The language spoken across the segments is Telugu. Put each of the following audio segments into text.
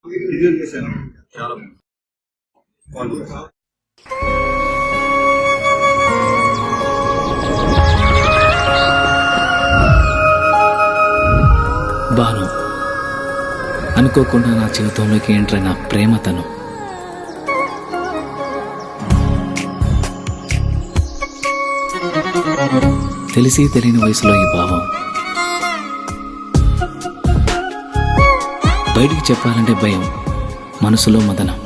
చాలా బాను అనుకోకుండా నా జీవితంలోకి ఎంటర్ అయిన ప్రేమ తను. తెలిసి తెలియని వయసులో ఈ భావం బయటికి చెప్పాలంటే భయం, మనసులో మదనం.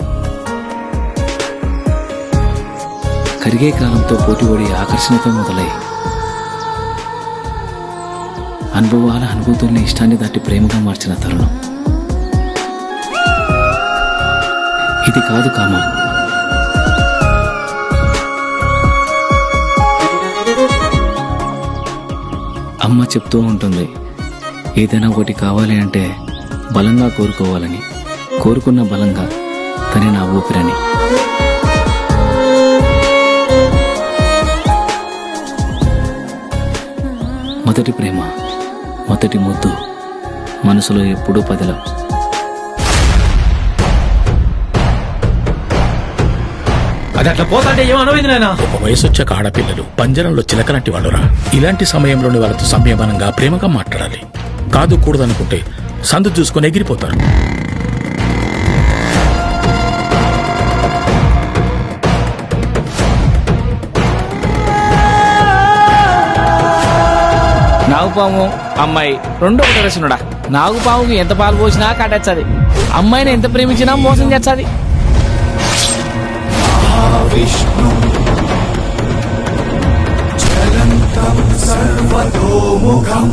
కరిగే కాలంతో పోటీపడి ఆకర్షణతో మొదలై అనుభవాల అనుభూతుల్ని ఇష్టాన్ని దాటి ప్రేమగా మార్చిన తరుణం ఇది కాదు కామా. అమ్మ చెప్తూ ఉంటుంది, ఏదైనా ఒకటి కావాలి అంటే బలంగా కోరుకోవాలని, కోరుకున్న బలంగా తనే నా ఊపిరని. మొదటి ప్రేమ, మొదటి ముద్దు మనసులో ఎప్పుడూ పదిలం. అది అట్లా పోతాంటే ఏమనవేది నాయనా? ఒక వయసు వచ్చాక ఆడపిల్లలు పంజరంలో చిలకలాంటి వాళ్ళురా. ఇలాంటి సమయంలోని వాళ్ళతో సంయమనంగా ప్రేమగా మాట్లాడాలి. కాదు కూడదనుకుంటే సందు చూసుకొని ఎగిరిపోతారు. నాగుపాము అమ్మాయి రెండు ఒకటి రచనుడా. నాగుపాముకి ఎంత పాలు పోసినా కాటేచ్చది, అమ్మాయిని ఎంత ప్రేమించినా మోసం చేస్తుంది. విష్ణు చలంతం సర్వతోముఖం